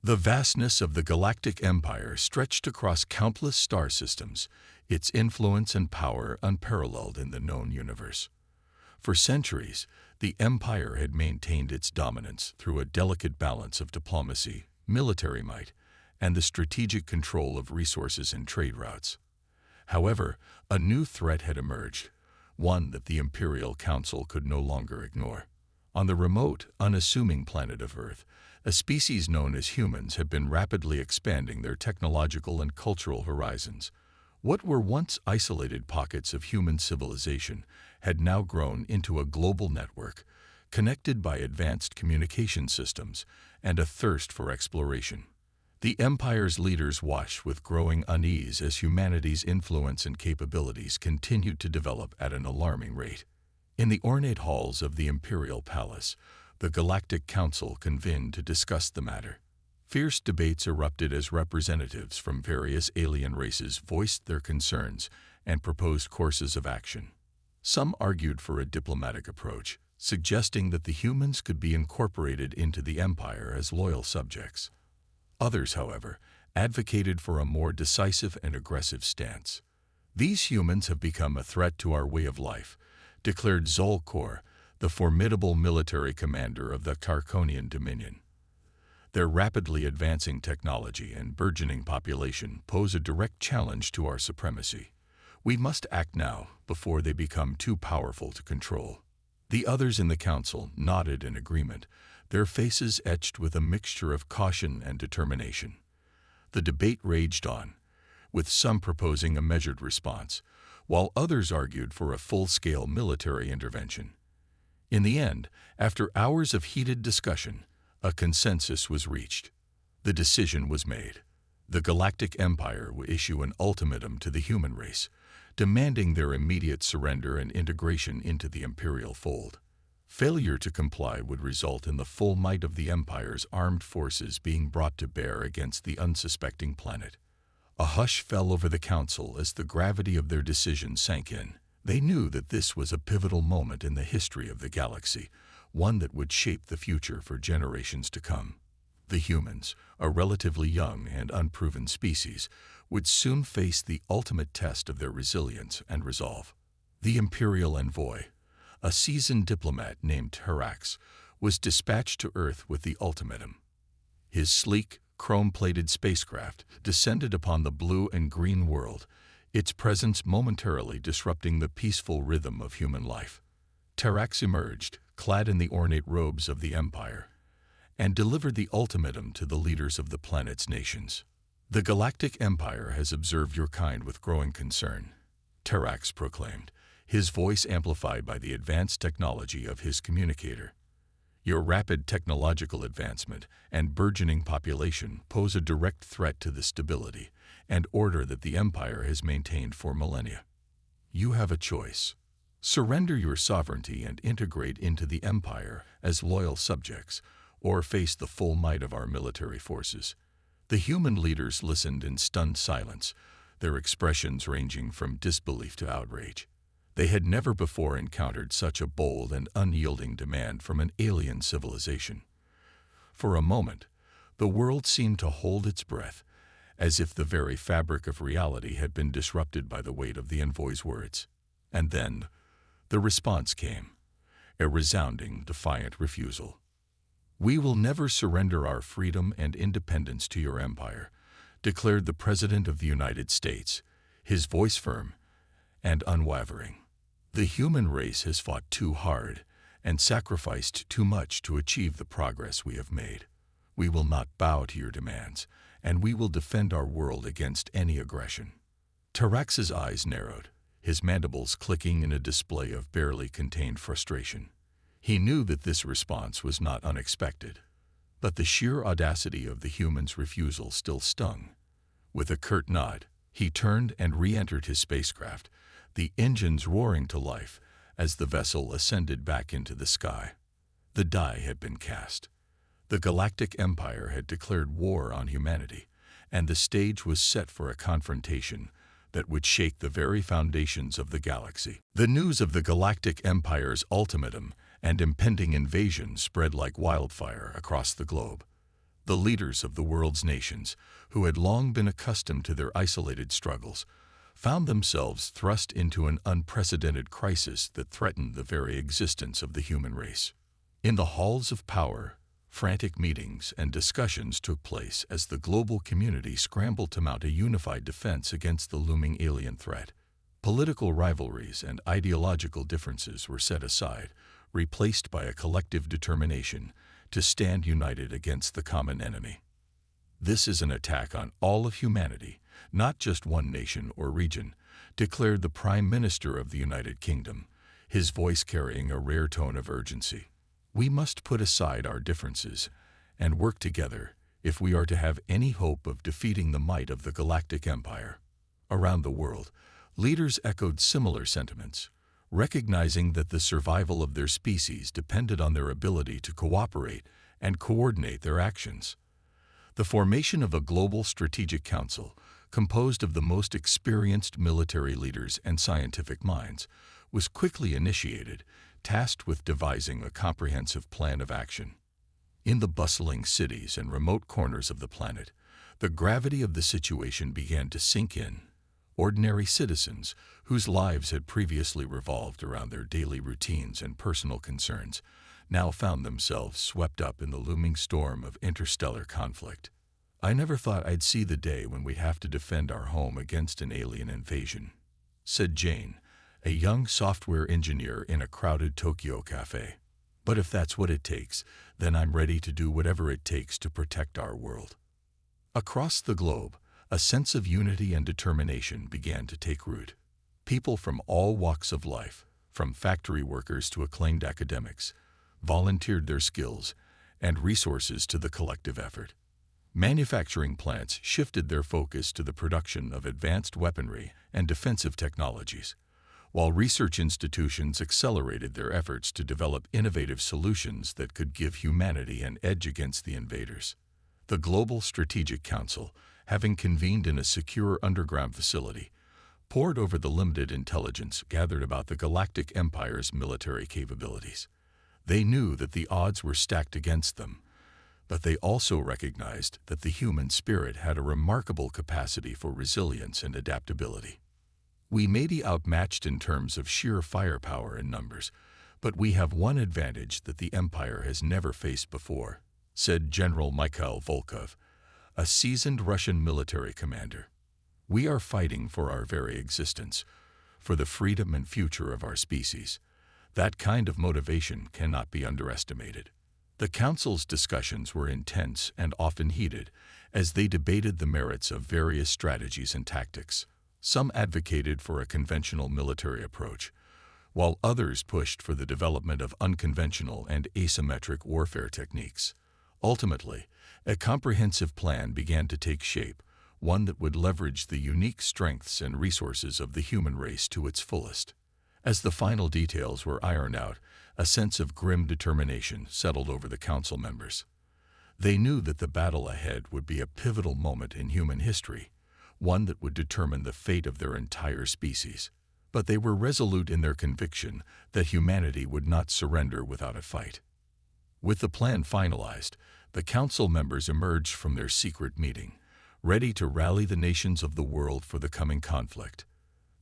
The vastness of the Galactic Empire stretched across countless star systems, its influence and power unparalleled in the known universe. For centuries, the Empire had maintained its dominance through a delicate balance of diplomacy, military might, and the strategic control of resources and trade routes. However, a new threat had emerged, one that the Imperial Council could no longer ignore. On the remote, unassuming planet of Earth, a species known as humans have been rapidly expanding their technological and cultural horizons. What were once isolated pockets of human civilization had now grown into a global network, connected by advanced communication systems and a thirst for exploration. The Empire's leaders watched with growing unease as humanity's influence and capabilities continued to develop at an alarming rate. In the ornate halls of the Imperial Palace, the Galactic Council convened to discuss the matter. Fierce debates erupted as representatives from various alien races voiced their concerns and proposed courses of action. Some argued for a diplomatic approach, suggesting that the humans could be incorporated into the Empire as loyal subjects. Others, however, advocated for a more decisive and aggressive stance. "These humans have become a threat to our way of life," declared Zolkor, the formidable military commander of the Tarkonian Dominion. "Their rapidly advancing technology and burgeoning population pose a direct challenge to our supremacy. We must act now before they become too powerful to control." The others in the council nodded in agreement, their faces etched with a mixture of caution and determination. The debate raged on, with some proposing a measured response, while others argued for a full-scale military intervention. In the end, after hours of heated discussion, a consensus was reached. The decision was made. The Galactic Empire would issue an ultimatum to the human race, demanding their immediate surrender and integration into the Imperial fold. Failure to comply would result in the full might of the Empire's armed forces being brought to bear against the unsuspecting planet. A hush fell over the council as the gravity of their decision sank in. They knew that this was a pivotal moment in the history of the galaxy, one that would shape the future for generations to come. The humans, a relatively young and unproven species, would soon face the ultimate test of their resilience and resolve. The Imperial envoy, a seasoned diplomat named Terax, was dispatched to Earth with the ultimatum. His sleek, chrome-plated spacecraft descended upon the blue and green world, its presence momentarily disrupting the peaceful rhythm of human life. Terax emerged, clad in the ornate robes of the Empire, and delivered the ultimatum to the leaders of the planet's nations. "The Galactic Empire has observed your kind with growing concern," Terax proclaimed, his voice amplified by the advanced technology of his communicator. "Your rapid technological advancement and burgeoning population pose a direct threat to the stability and order that the Empire has maintained for millennia. You have a choice. Surrender your sovereignty and integrate into the Empire as loyal subjects, or face the full might of our military forces." The human leaders listened in stunned silence, their expressions ranging from disbelief to outrage. They had never before encountered such a bold and unyielding demand from an alien civilization. For a moment, the world seemed to hold its breath, as if the very fabric of reality had been disrupted by the weight of the envoy's words. And then, the response came, a resounding, defiant refusal. "We will never surrender our freedom and independence to your empire," declared the President of the United States, his voice firm and unwavering. "The human race has fought too hard and sacrificed too much to achieve the progress we have made. We will not bow to your demands, and we will defend our world against any aggression." Terax's eyes narrowed, his mandibles clicking in a display of barely contained frustration. He knew that this response was not unexpected, but the sheer audacity of the human's refusal still stung. With a curt nod, he turned and re-entered his spacecraft, the engines roaring to life as the vessel ascended back into the sky. The die had been cast. The Galactic Empire had declared war on humanity, and the stage was set for a confrontation that would shake the very foundations of the galaxy. The news of the Galactic Empire's ultimatum and impending invasion spread like wildfire across the globe. The leaders of the world's nations, who had long been accustomed to their isolated struggles, found themselves thrust into an unprecedented crisis that threatened the very existence of the human race. In the halls of power, frantic meetings and discussions took place as the global community scrambled to mount a unified defense against the looming alien threat. Political rivalries and ideological differences were set aside, replaced by a collective determination to stand united against the common enemy. "This is an attack on all of humanity, not just one nation or region," declared the Prime Minister of the United Kingdom, his voice carrying a rare tone of urgency. "We must put aside our differences and work together if we are to have any hope of defeating the might of the Galactic Empire." Around the world, leaders echoed similar sentiments, recognizing that the survival of their species depended on their ability to cooperate and coordinate their actions. The formation of a global strategic council, composed of the most experienced military leaders and scientific minds, was quickly initiated, tasked with devising a comprehensive plan of action. In the bustling cities and remote corners of the planet, the gravity of the situation began to sink in. Ordinary citizens, whose lives had previously revolved around their daily routines and personal concerns, now found themselves swept up in the looming storm of interstellar conflict. "I never thought I'd see the day when we'd have to defend our home against an alien invasion," said Jane, a young software engineer in a crowded Tokyo cafe. "But if that's what it takes, then I'm ready to do whatever it takes to protect our world." Across the globe, a sense of unity and determination began to take root. People from all walks of life, from factory workers to acclaimed academics, volunteered their skills and resources to the collective effort. Manufacturing plants shifted their focus to the production of advanced weaponry and defensive technologies, while research institutions accelerated their efforts to develop innovative solutions that could give humanity an edge against the invaders. The Global Strategic Council, having convened in a secure underground facility, pored over the limited intelligence gathered about the Galactic Empire's military capabilities. They knew that the odds were stacked against them, but they also recognized that the human spirit had a remarkable capacity for resilience and adaptability. "We may be outmatched in terms of sheer firepower and numbers, but we have one advantage that the Empire has never faced before," said General Mikhail Volkov, a seasoned Russian military commander. "We are fighting for our very existence, for the freedom and future of our species. That kind of motivation cannot be underestimated." The Council's discussions were intense and often heated, as they debated the merits of various strategies and tactics. Some advocated for a conventional military approach, while others pushed for the development of unconventional and asymmetric warfare techniques. Ultimately, a comprehensive plan began to take shape, one that would leverage the unique strengths and resources of the human race to its fullest. As the final details were ironed out, a sense of grim determination settled over the council members. They knew that the battle ahead would be a pivotal moment in human history, one that would determine the fate of their entire species. But they were resolute in their conviction that humanity would not surrender without a fight. With the plan finalized, the council members emerged from their secret meeting, ready to rally the nations of the world for the coming conflict.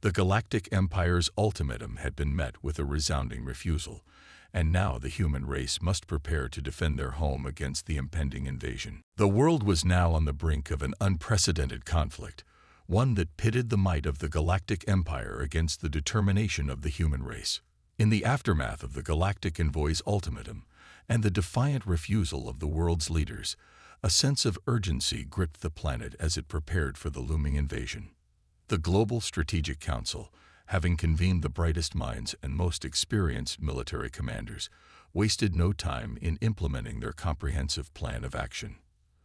The Galactic Empire's ultimatum had been met with a resounding refusal, and now the human race must prepare to defend their home against the impending invasion. The world was now on the brink of an unprecedented conflict, one that pitted the might of the Galactic Empire against the determination of the human race. In the aftermath of the Galactic Envoy's ultimatum and the defiant refusal of the world's leaders, a sense of urgency gripped the planet as it prepared for the looming invasion. The Global Strategic Council, having convened the brightest minds and most experienced military commanders, wasted no time in implementing their comprehensive plan of action.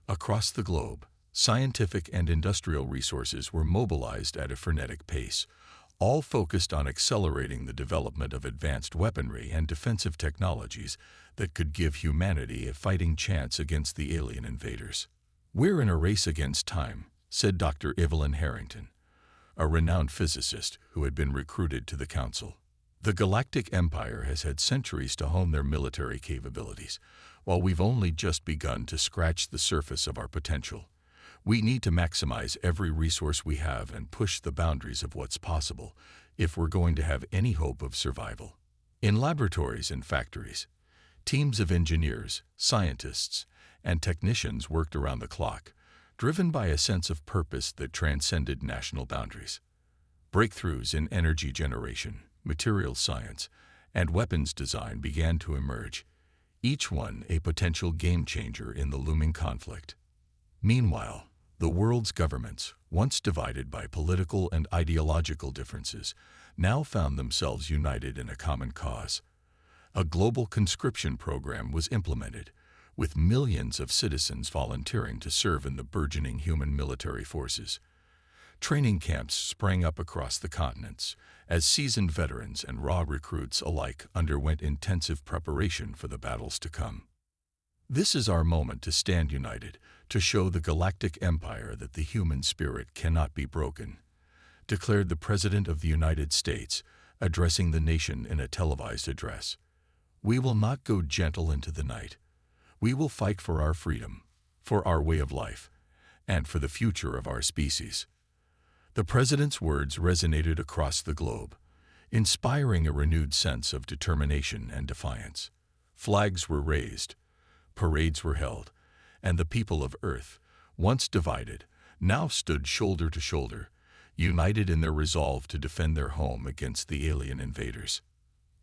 Across the globe, scientific and industrial resources were mobilized at a frenetic pace, all focused on accelerating the development of advanced weaponry and defensive technologies that could give humanity a fighting chance against the alien invaders. "We're in a race against time," said Dr. Evelyn Harrington, a renowned physicist who had been recruited to the council. "The Galactic Empire has had centuries to hone their military capabilities, While we've only just begun to scratch the surface of our potential, we need to maximize every resource we have and push the boundaries of what's possible if we're going to have any hope of survival. In laboratories and factories, teams of engineers, scientists, and technicians worked around the clock, driven by a sense of purpose that transcended national boundaries. Breakthroughs in energy generation, materials science, and weapons design began to emerge, each one a potential game-changer in the looming conflict. Meanwhile, the world's governments, once divided by political and ideological differences, now found themselves united in a common cause. A global conscription program was implemented, with millions of citizens volunteering to serve in the burgeoning human military forces. Training camps sprang up across the continents as seasoned veterans and raw recruits alike underwent intensive preparation for the battles to come. This is our moment to stand united, to show the Galactic Empire that the human spirit cannot be broken, declared the President of the United States, addressing the nation in a televised address. We will not go gentle into the night. We will fight for our freedom, for our way of life, and for the future of our species. The President's words resonated across the globe, inspiring a renewed sense of determination and defiance. Flags were raised, parades were held, and the people of Earth, once divided, now stood shoulder to shoulder, united in their resolve to defend their home against the alien invaders.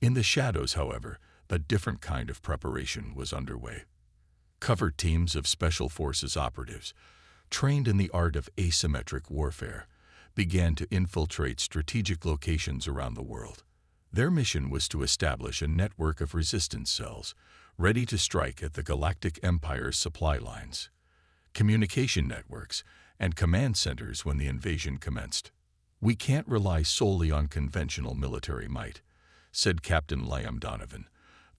In the shadows, however, a different kind of preparation was underway. Covert teams of Special Forces operatives, trained in the art of asymmetric warfare, began to infiltrate strategic locations around the world. Their mission was to establish a network of resistance cells, ready to strike at the Galactic Empire's supply lines, communication networks, and command centers when the invasion commenced. "We can't rely solely on conventional military might," said Captain Liam Donovan,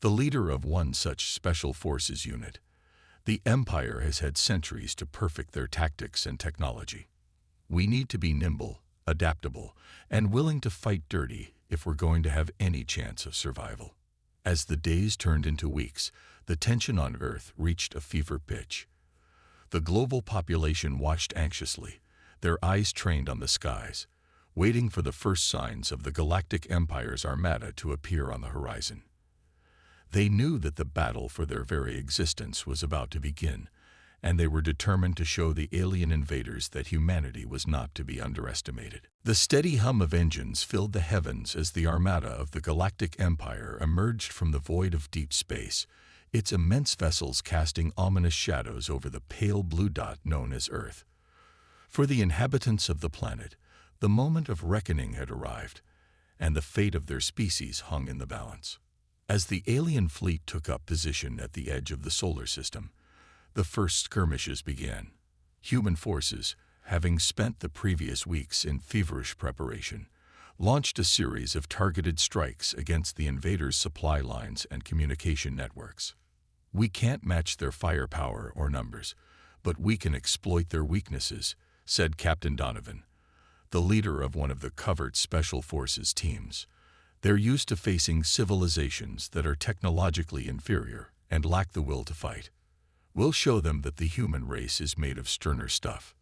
the leader of one such Special Forces unit. "The Empire has had centuries to perfect their tactics and technology. We need to be nimble, adaptable, and willing to fight dirty if we're going to have any chance of survival." As the days turned into weeks, the tension on Earth reached a fever pitch. The global population watched anxiously, their eyes trained on the skies, waiting for the first signs of the Galactic Empire's armada to appear on the horizon. They knew that the battle for their very existence was about to begin, and they were determined to show the alien invaders that humanity was not to be underestimated. The steady hum of engines filled the heavens as the armada of the Galactic Empire emerged from the void of deep space, its immense vessels casting ominous shadows over the pale blue dot known as Earth. For the inhabitants of the planet, the moment of reckoning had arrived, and the fate of their species hung in the balance. As the alien fleet took up position at the edge of the solar system, the first skirmishes began. Human forces, having spent the previous weeks in feverish preparation, launched a series of targeted strikes against the invaders' supply lines and communication networks. "We can't match their firepower or numbers, but we can exploit their weaknesses," said Captain Donovan, the leader of one of the covert Special Forces teams. "They're used to facing civilizations that are technologically inferior and lack the will to fight. We'll show them that the human race is made of sterner stuff."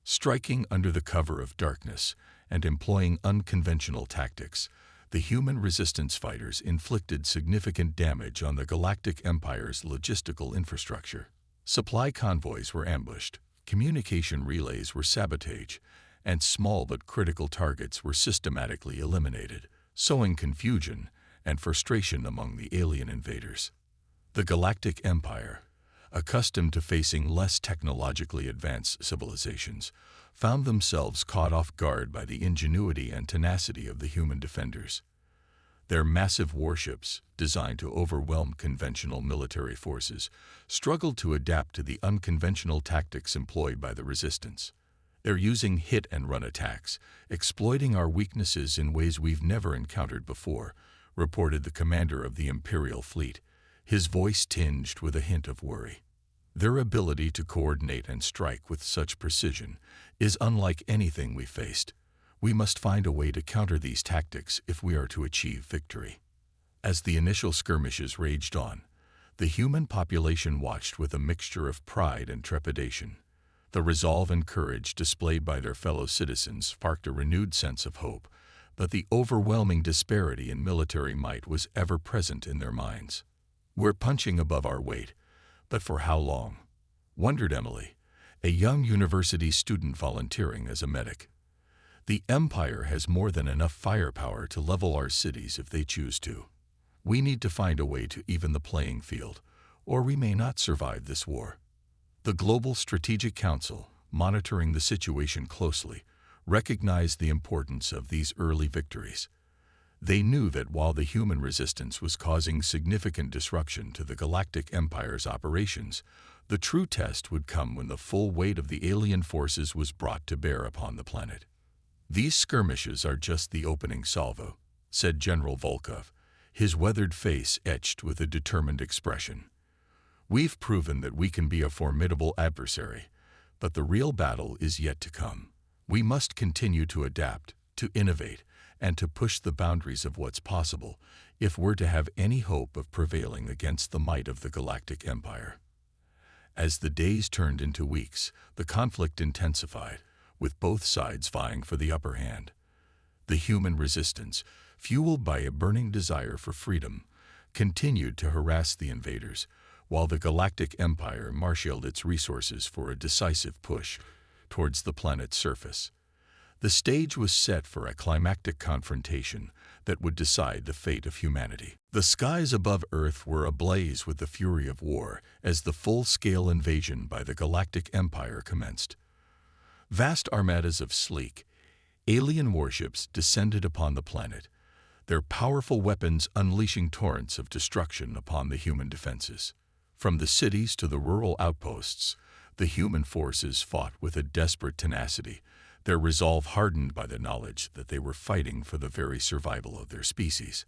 Striking under the cover of darkness and employing unconventional tactics, the human resistance fighters inflicted significant damage on the Galactic Empire's logistical infrastructure. Supply convoys were ambushed, communication relays were sabotaged, and small but critical targets were systematically eliminated, sowing confusion and frustration among the alien invaders. The Galactic Empire, accustomed to facing less technologically advanced civilizations, found themselves caught off guard by the ingenuity and tenacity of the human defenders. Their massive warships, designed to overwhelm conventional military forces, struggled to adapt to the unconventional tactics employed by the resistance. "They're using hit-and-run attacks, exploiting our weaknesses in ways we've never encountered before," reported the commander of the Imperial fleet, his voice tinged with a hint of worry. "Their ability to coordinate and strike with such precision is unlike anything we faced. We must find a way to counter these tactics if we are to achieve victory." As the initial skirmishes raged on, The human population watched with a mixture of pride and trepidation. The resolve and courage displayed by their fellow citizens sparked a renewed sense of hope, but the overwhelming disparity in military might was ever present in their minds. "We're punching above our weight, but for how long?" wondered Emily, a young university student volunteering as a medic. "The Empire has more than enough firepower to level our cities if they choose to. We need to find a way to even the playing field, or we may not survive this war." The Global Strategic Council, monitoring the situation closely, recognized the importance of these early victories. They knew that while the human resistance was causing significant disruption to the Galactic Empire's operations, the true test would come when the full weight of the alien forces was brought to bear upon the planet. "These skirmishes are just the opening salvo," said General Volkov, his weathered face etched with a determined expression. "We've proven that we can be a formidable adversary, but the real battle is yet to come. We must continue to adapt, to innovate, and to push the boundaries of what's possible if we're to have any hope of prevailing against the might of the Galactic Empire." As the days turned into weeks, the conflict intensified, with both sides vying for the upper hand. The human resistance, fueled by a burning desire for freedom, continued to harass the invaders, while the Galactic Empire marshaled its resources for a decisive push towards the planet's surface. The stage was set for a climactic confrontation that would decide the fate of humanity. The skies above Earth were ablaze with the fury of war as the full-scale invasion by the Galactic Empire commenced. Vast armadas of sleek, alien warships descended upon the planet, their powerful weapons unleashing torrents of destruction upon the human defenses. From the cities to the rural outposts, the human forces fought with a desperate tenacity, their resolve hardened by the knowledge that they were fighting for the very survival of their species.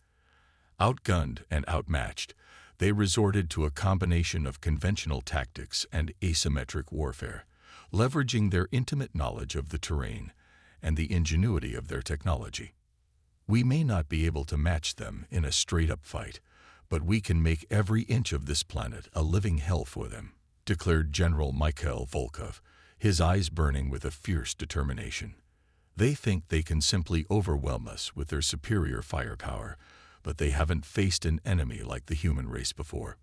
Outgunned and outmatched, they resorted to a combination of conventional tactics and asymmetric warfare, leveraging their intimate knowledge of the terrain and the ingenuity of their technology. "We may not be able to match them in a straight-up fight, but we can make every inch of this planet a living hell for them," declared General Mikhail Volkov, his eyes burning with a fierce determination. "They think they can simply overwhelm us with their superior firepower, but they haven't faced an enemy like the human race before."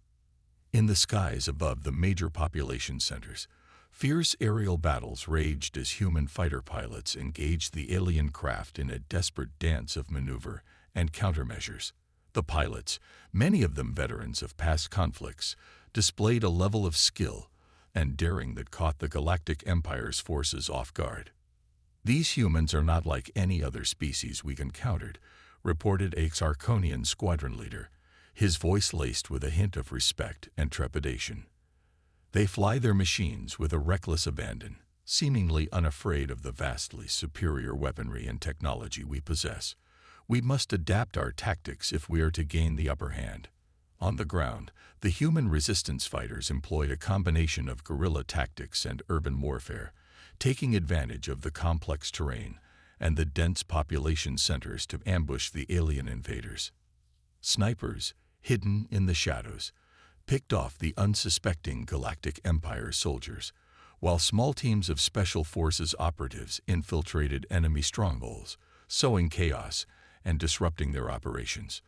In the skies above the major population centers, fierce aerial battles raged as human fighter pilots engaged the alien craft in a desperate dance of maneuver and countermeasures. The pilots, many of them veterans of past conflicts, displayed a level of skill and daring that caught the Galactic Empire's forces off guard. "These humans are not like any other species we've encountered," reported a Sarkonian squadron leader, his voice laced with a hint of respect and trepidation. "They fly their machines with a reckless abandon, seemingly unafraid of the vastly superior weaponry and technology we possess. We must adapt our tactics if we are to gain the upper hand." On the ground, the human resistance fighters employed a combination of guerrilla tactics and urban warfare, taking advantage of the complex terrain and the dense population centers to ambush the alien invaders. Snipers, hidden in the shadows, picked off the unsuspecting Galactic Empire soldiers, while small teams of Special Forces operatives infiltrated enemy strongholds, sowing chaos and disrupting their operations.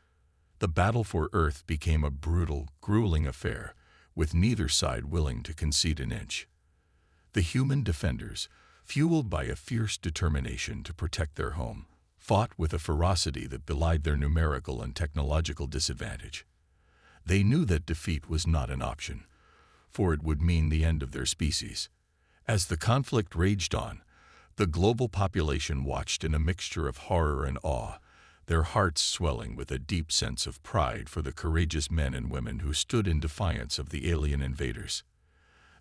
The battle for Earth became a brutal, grueling affair, with neither side willing to concede an inch. The human defenders, fueled by a fierce determination to protect their home, fought with a ferocity that belied their numerical and technological disadvantage. They knew that defeat was not an option, for it would mean the end of their species. As the conflict raged on, the global population watched in a mixture of horror and awe, their hearts swelling with a deep sense of pride for the courageous men and women who stood in defiance of the alien invaders.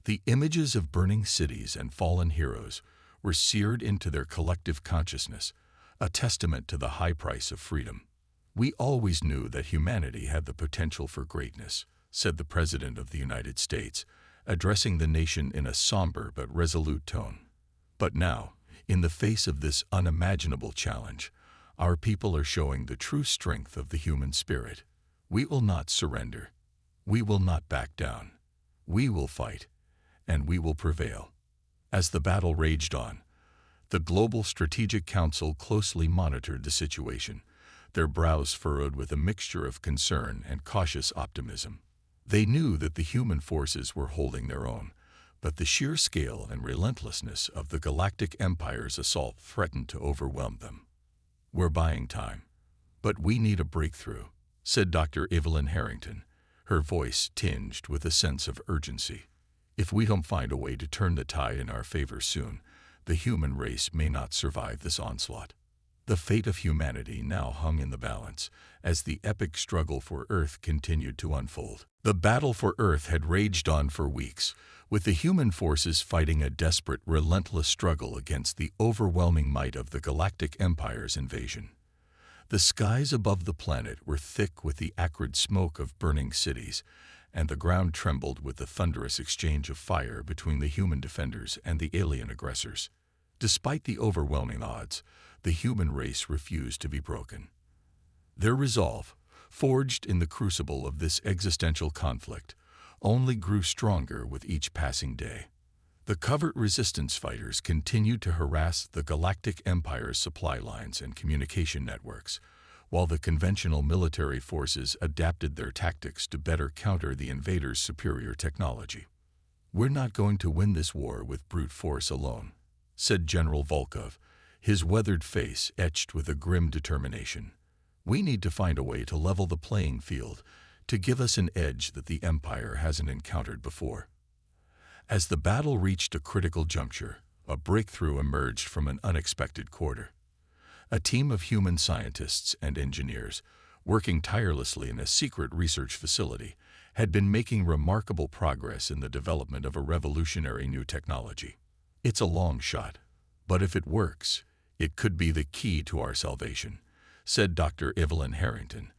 The images of burning cities and fallen heroes were seared into their collective consciousness, a testament to the high price of freedom. "We always knew that humanity had the potential for greatness," said the President of the United States, addressing the nation in a somber but resolute tone. "But now, in the face of this unimaginable challenge, our people are showing the true strength of the human spirit. We will not surrender." We will not back down. We will fight, and we will prevail. As the battle raged on, the Global Strategic Council closely monitored the situation, their brows furrowed with a mixture of concern and cautious optimism. They knew that the human forces were holding their own, but the sheer scale and relentlessness of the Galactic Empire's assault threatened to overwhelm them. "We're buying time, but we need a breakthrough," said Dr. Evelyn Harrington, her voice tinged with a sense of urgency. "If we don't find a way to turn the tide in our favor soon, the human race may not survive this onslaught." The fate of humanity now hung in the balance as the epic struggle for Earth continued to unfold. The battle for Earth had raged on for weeks, with the human forces fighting a desperate, relentless struggle against the overwhelming might of the Galactic Empire's invasion. The skies above the planet were thick with the acrid smoke of burning cities, and the ground trembled with the thunderous exchange of fire between the human defenders and the alien aggressors. Despite the overwhelming odds, the human race refused to be broken. Their resolve, forged in the crucible of this existential conflict, only grew stronger with each passing day. The covert resistance fighters continued to harass the Galactic Empire's supply lines and communication networks, while the conventional military forces adapted their tactics to better counter the invaders' superior technology. "We're not going to win this war with brute force alone," said General Volkov, his weathered face etched with a grim determination. "We need to find a way to level the playing field, to give us an edge that the Empire hasn't encountered before." As the battle reached a critical juncture, a breakthrough emerged from an unexpected quarter. A team of human scientists and engineers, working tirelessly in a secret research facility, had been making remarkable progress in the development of a revolutionary new technology. "It's a long shot, but if it works, it could be the key to our salvation," said Dr. Evelyn Harrington,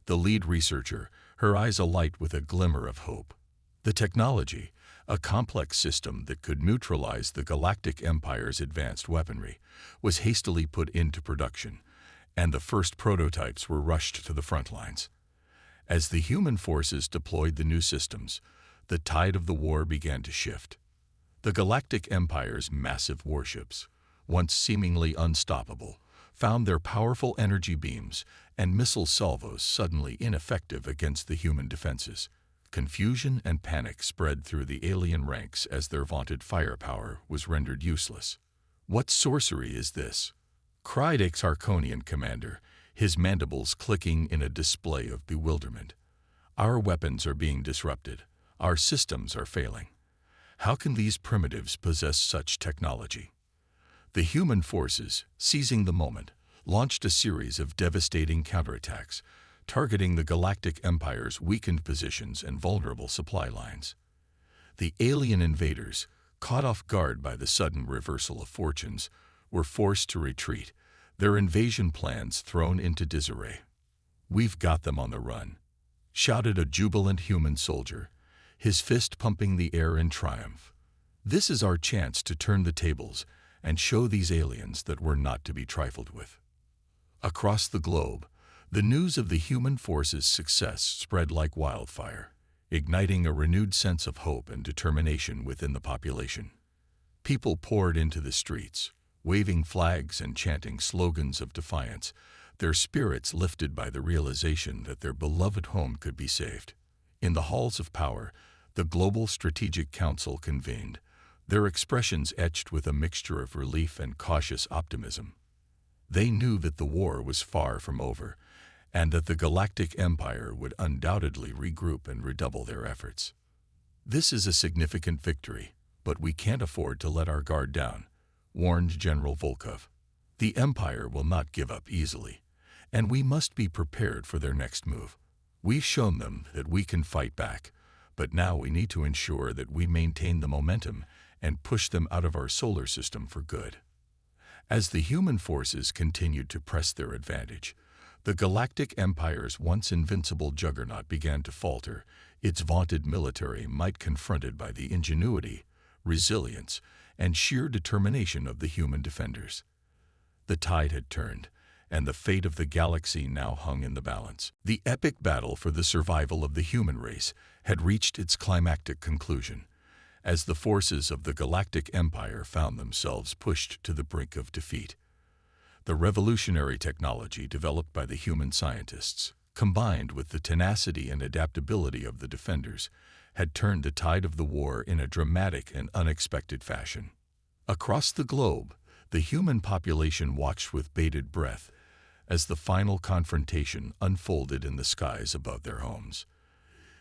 the lead researcher, her eyes alight with a glimmer of hope. The technology, a complex system that could neutralize the Galactic Empire's advanced weaponry, was hastily put into production, and the first prototypes were rushed to the front lines. As the human forces deployed the new systems, the tide of the war began to shift. The Galactic Empire's massive warships, once seemingly unstoppable, found their powerful energy beams and missile salvos suddenly ineffective against the human defenses. Confusion and panic spread through the alien ranks as their vaunted firepower was rendered useless. "What sorcery is this?" cried a Sarkonian commander, his mandibles clicking in a display of bewilderment. "Our weapons are being disrupted. Our systems are failing. How can these primitives possess such technology?" The human forces, seizing the moment, launched a series of devastating counterattacks, targeting the Galactic Empire's weakened positions and vulnerable supply lines. The alien invaders, caught off guard by the sudden reversal of fortunes, were forced to retreat, their invasion plans thrown into disarray. "We've got them on the run," shouted a jubilant human soldier, his fist pumping the air in triumph. "This is our chance to turn the tables and show these aliens that we're not to be trifled with." Across the globe, the news of the human forces' success spread like wildfire, igniting a renewed sense of hope and determination within the population. People poured into the streets, waving flags and chanting slogans of defiance, their spirits lifted by the realization that their beloved home could be saved. In the halls of power, the Global Strategic Council convened, their expressions etched with a mixture of relief and cautious optimism. They knew that the war was far from over, and that the Galactic Empire would undoubtedly regroup and redouble their efforts. "This is a significant victory, but we can't afford to let our guard down," warned General Volkov. "The Empire will not give up easily, and we must be prepared for their next move. We've shown them that we can fight back, but now we need to ensure that we maintain the momentum and push them out of our solar system for good." As the human forces continued to press their advantage, the Galactic Empire's once invincible juggernaut began to falter, its vaunted military might confronted by the ingenuity, resilience, and sheer determination of the human defenders. The tide had turned, and the fate of the galaxy now hung in the balance. The epic battle for the survival of the human race had reached its climactic conclusion, as the forces of the Galactic Empire found themselves pushed to the brink of defeat. The revolutionary technology developed by the human scientists, combined with the tenacity and adaptability of the defenders, had turned the tide of the war in a dramatic and unexpected fashion. Across the globe, the human population watched with bated breath as the final confrontation unfolded in the skies above their homes.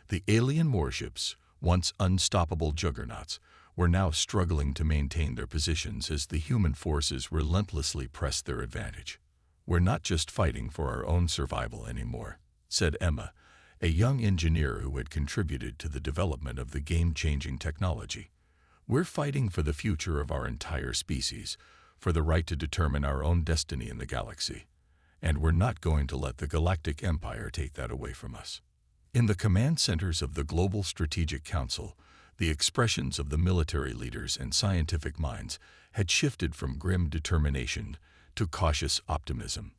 The alien warships, once unstoppable juggernauts, were now struggling to maintain their positions as the human forces relentlessly pressed their advantage. "We're not just fighting for our own survival anymore," said Emma, a young engineer who had contributed to the development of the game-changing technology. "We're fighting for the future of our entire species, for the right to determine our own destiny in the galaxy. And we're not going to let the Galactic Empire take that away from us." In the command centers of the Global Strategic Council, the expressions of the military leaders and scientific minds had shifted from grim determination to cautious optimism.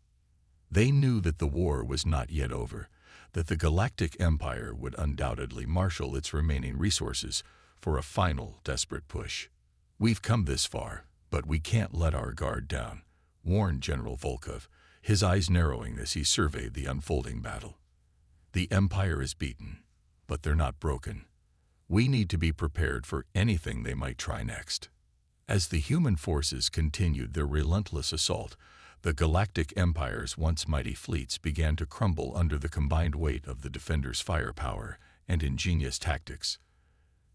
They knew that the war was not yet over, that the Galactic Empire would undoubtedly marshal its remaining resources for a final, desperate push. "We've come this far, but we can't let our guard down," warned General Volkov, his eyes narrowing as he surveyed the unfolding battle. "The Empire is beaten, but they're not broken. We need to be prepared for anything they might try next." As the human forces continued their relentless assault, the Galactic Empire's once mighty fleets began to crumble under the combined weight of the defenders' firepower and ingenious tactics.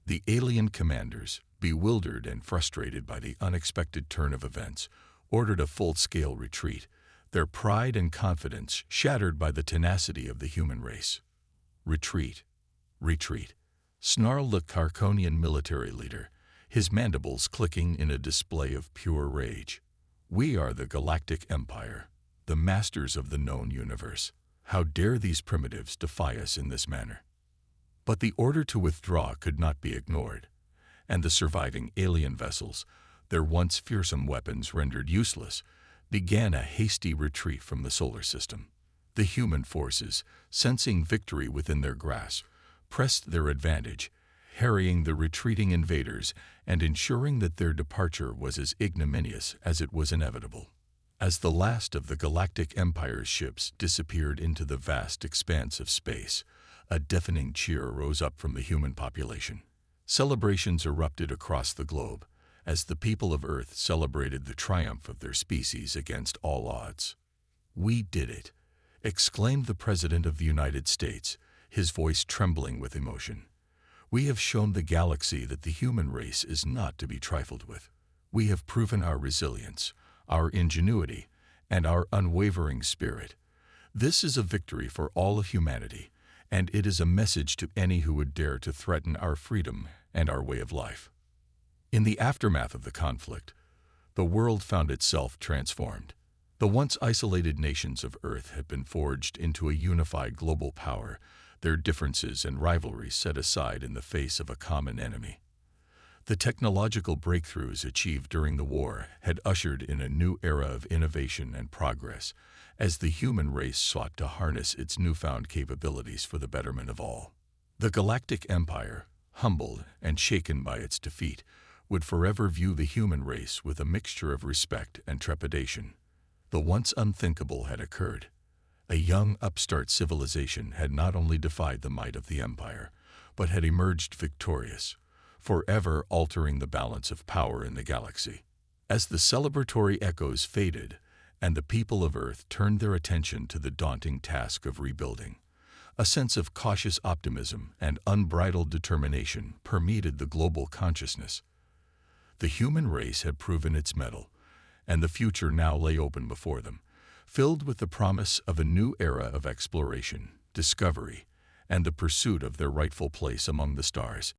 The alien commanders, bewildered and frustrated by the unexpected turn of events, ordered a full-scale retreat, their pride and confidence shattered by the tenacity of the human race. "Retreat, retreat," snarled the Carconian military leader, his mandibles clicking in a display of pure rage. "We are the Galactic Empire, the masters of the known universe. How dare these primitives defy us in this manner?" But the order to withdraw could not be ignored, and the surviving alien vessels, their once fearsome weapons rendered useless, began a hasty retreat from the solar system. The human forces, sensing victory within their grasp, pressed their advantage, harrying the retreating invaders and ensuring that their departure was as ignominious as it was inevitable. As the last of the Galactic Empire's ships disappeared into the vast expanse of space, a deafening cheer rose up from the human population. Celebrations erupted across the globe, as the people of Earth celebrated the triumph of their species against all odds. "We did it," exclaimed the President of the United States, his voice trembling with emotion. "We have shown the galaxy that the human race is not to be trifled with. We have proven our resilience, our ingenuity, and our unwavering spirit. This is a victory for all of humanity, and it is a message to any who would dare to threaten our freedom and our way of life." In the aftermath of the conflict, the world found itself transformed. The once isolated nations of Earth had been forged into a unified global power, their differences and rivalries set aside in the face of a common enemy. The technological breakthroughs achieved during the war had ushered in a new era of innovation and progress, as the human race sought to harness its newfound capabilities for the betterment of all. The Galactic Empire, humbled and shaken by its defeat, would forever view the human race with a mixture of respect and trepidation. The once unthinkable had occurred. A young upstart civilization had not only defied the might of the Empire, but had emerged victorious, forever altering the balance of power in the galaxy. As the celebratory echoes faded, and the people of Earth turned their attention to the daunting task of rebuilding, a sense of cautious optimism and unbridled determination permeated the global consciousness. The human race had proven its mettle, and the future now lay open before them, filled with the promise of a new era of exploration, discovery, and the pursuit of their rightful place among the stars.